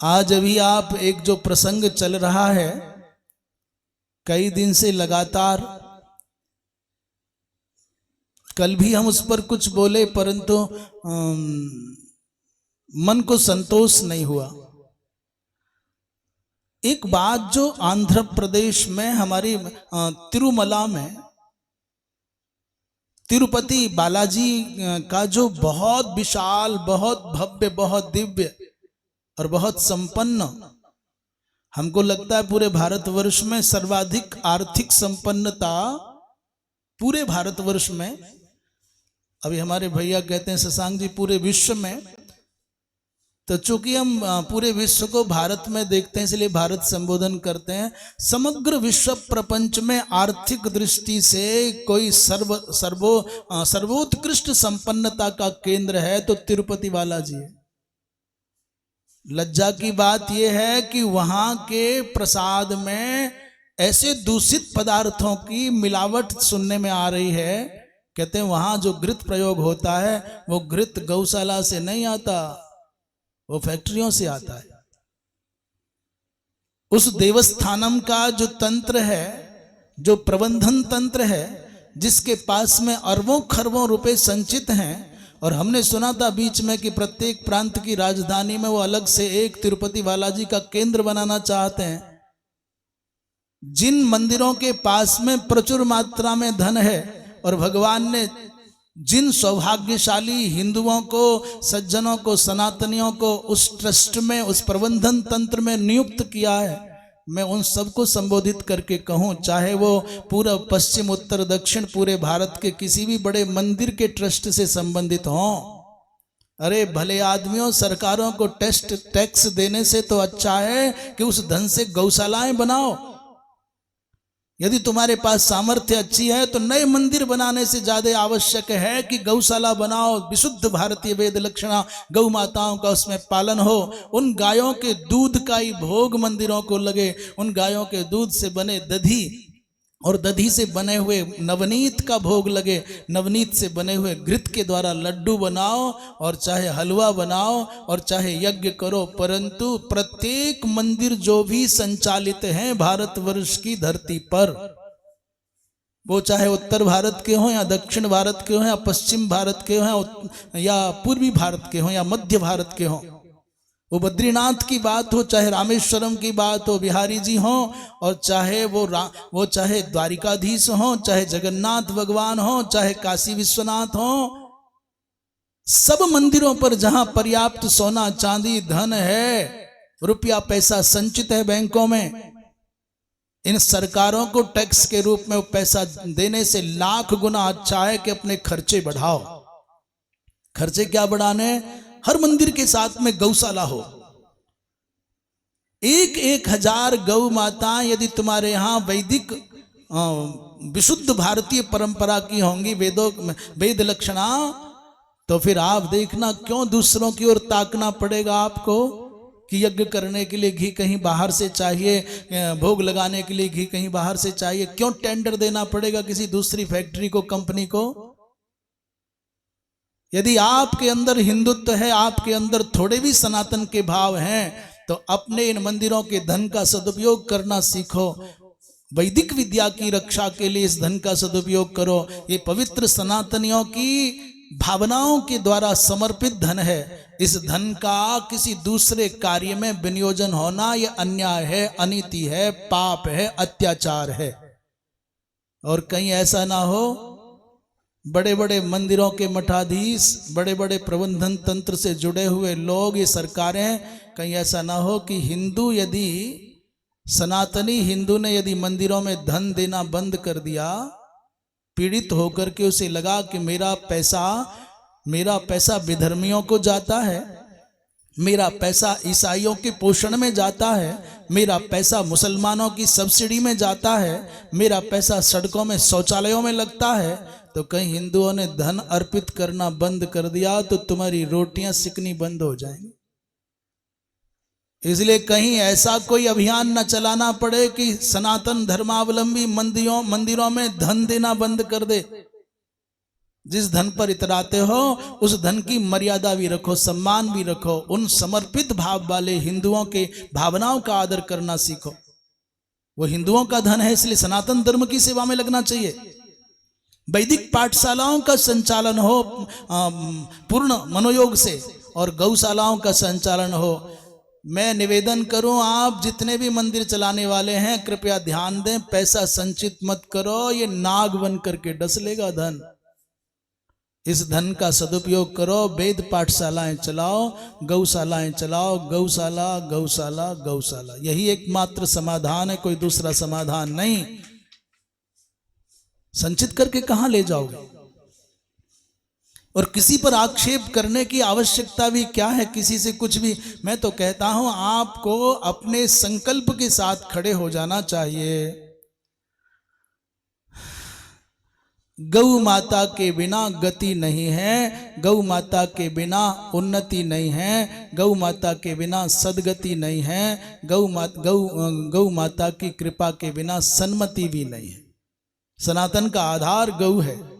आज अभी आप एक जो प्रसंग चल रहा है कई दिन से लगातार, कल भी हम उस पर कुछ बोले परंतु मन को संतोष नहीं हुआ। एक बात जो आंध्र प्रदेश में हमारी तिरुमला में तिरुपति बालाजी का जो बहुत विशाल, बहुत भव्य, बहुत दिव्य और बहुत संपन्न, हमको लगता है पूरे भारतवर्ष में सर्वाधिक आर्थिक संपन्नता पूरे भारतवर्ष में, अभी हमारे भैया कहते हैं शशांक जी पूरे विश्व में, तो चूंकि हम पूरे विश्व को भारत में देखते हैं इसलिए भारत संबोधन करते हैं। समग्र विश्व प्रपंच में आर्थिक दृष्टि से कोई सर्वोत्कृष्ट संपन्नता का केंद्र है तो तिरुपति बालाजी है। लज्जा की बात यह है कि वहां के प्रसाद में ऐसे दूषित पदार्थों की मिलावट सुनने में आ रही है। कहते हैं वहां जो घृत प्रयोग होता है वो घृत गौशाला से नहीं आता, वो फैक्ट्रियों से आता है। उस देवस्थानम का जो तंत्र है, जो प्रबंधन तंत्र है, जिसके पास में अरबों खरबों रुपए संचित हैं, और हमने सुना था बीच में कि प्रत्येक प्रांत की राजधानी में वो अलग से एक तिरुपति बालाजी का केंद्र बनाना चाहते हैं। जिन मंदिरों के पास में प्रचुर मात्रा में धन है और भगवान ने जिन सौभाग्यशाली हिंदुओं को, सज्जनों को, सनातनियों को उस ट्रस्ट में, उस प्रबंधन तंत्र में नियुक्त किया है, मैं उन सबको संबोधित करके कहूं, चाहे वो पूर्व पश्चिम उत्तर दक्षिण पूरे भारत के किसी भी बड़े मंदिर के ट्रस्ट से संबंधित हों। अरे भले आदमियों, सरकारों को टैक्स देने से तो अच्छा है कि उस धन से गौशालाएं बनाओ। यदि तुम्हारे पास सामर्थ्य अच्छी है तो नए मंदिर बनाने से ज्यादा आवश्यक है कि गौशाला बनाओ, विशुद्ध भारतीय वेद लक्षणा गौ माताओं का उसमें पालन हो, उन गायों के दूध का ही भोग मंदिरों को लगे, उन गायों के दूध से बने दधी और दधी से बने हुए नवनीत का भोग लगे, नवनीत से बने हुए घृत के द्वारा लड्डू बनाओ और चाहे हलवा बनाओ और चाहे यज्ञ करो, परंतु प्रत्येक मंदिर जो भी संचालित हैं भारतवर्ष की धरती पर, वो चाहे उत्तर भारत के हों या दक्षिण भारत के हों या पश्चिम भारत के हों या पूर्वी भारत के हों या मध्य भारत के हों, वो बद्रीनाथ की बात हो, चाहे रामेश्वरम की बात हो, बिहारी जी हो, और चाहे वो चाहे द्वारिकाधीश हो, चाहे जगन्नाथ भगवान हो, चाहे काशी विश्वनाथ हो, सब मंदिरों पर जहां पर्याप्त सोना चांदी धन है, रुपया पैसा संचित है बैंकों में, इन सरकारों को टैक्स के रूप में वो पैसा देने से लाख गुना अच्छा है कि अपने खर्चे बढ़ाओ। खर्चे क्या बढ़ाने? हर मंदिर के साथ में गौशाला हो, 1,000 गौ माता यदि तुम्हारे यहां वैदिक विशुद्ध भारतीय परंपरा की होंगी, वेद लक्षणा, तो फिर आप देखना क्यों दूसरों की ओर ताकना पड़ेगा आपको कि यज्ञ करने के लिए घी कहीं बाहर से चाहिए, भोग लगाने के लिए घी कहीं बाहर से चाहिए, क्यों टेंडर देना पड़ेगा किसी दूसरी फैक्ट्री को, कंपनी को। यदि आपके अंदर हिंदुत्व है, आपके अंदर थोड़े भी सनातन के भाव हैं, तो अपने इन मंदिरों के धन का सदुपयोग करना सीखो। वैदिक विद्या की रक्षा के लिए इस धन का सदुपयोग करो। ये पवित्र सनातनियों की भावनाओं के द्वारा समर्पित धन है। इस धन का किसी दूसरे कार्य में विनियोजन होना यह अन्याय है, अनीति है, पाप है, अत्याचार है। और कहीं ऐसा ना हो बड़े बड़े मंदिरों के मठाधीश, बड़े बड़े प्रबंधन तंत्र से जुड़े हुए लोग, ये सरकारें, कहीं ऐसा ना हो कि हिंदू, यदि सनातनी हिंदू ने यदि मंदिरों में धन देना बंद कर दिया, पीड़ित होकर के उसे लगा कि मेरा पैसा विधर्मियों को जाता है, मेरा पैसा ईसाइयों के पोषण में जाता है, मेरा पैसा मुसलमानों की सब्सिडी में जाता है, मेरा पैसा सड़कों में शौचालयों में लगता है, तो कहीं हिंदुओं ने धन अर्पित करना बंद कर दिया तो तुम्हारी रोटियां सिकनी बंद हो जाएंगी। इसलिए कहीं ऐसा कोई अभियान न चलाना पड़े कि सनातन धर्मावलंबी मंदिरों में धन देना बंद कर दे। जिस धन पर इतराते हो उस धन की मर्यादा भी रखो, सम्मान भी रखो। उन समर्पित भाव वाले हिंदुओं के भावनाओं का आदर करना सीखो। वो हिंदुओं का धन है, इसलिए सनातन धर्म की सेवा में लगना चाहिए। वैदिक पाठशालाओं का संचालन हो पूर्ण मनोयोग से, और गौशालाओं का संचालन हो। मैं निवेदन करूं, आप जितने भी मंदिर चलाने वाले हैं कृपया ध्यान दें, पैसा संचित मत करो, ये नाग बन करके डस लेगा धन। इस धन का सदुपयोग करो, वेद पाठशालाएं चलाओ, गौशालाएं चलाओ। गौशाला गौशाला गौशाला, यही एकमात्र समाधान है, कोई दूसरा समाधान नहीं। संचित करके कहां ले जाओगे? और किसी पर आक्षेप करने की आवश्यकता भी क्या है, किसी से कुछ भी। मैं तो कहता हूं आपको अपने संकल्प के साथ खड़े हो जाना चाहिए। गौ माता के बिना गति नहीं है, गौ माता के बिना उन्नति नहीं है, गौ माता के बिना सदगति नहीं है, गौ माता की कृपा के बिना सन्मति भी नहीं है। सनातन का आधार गौ है।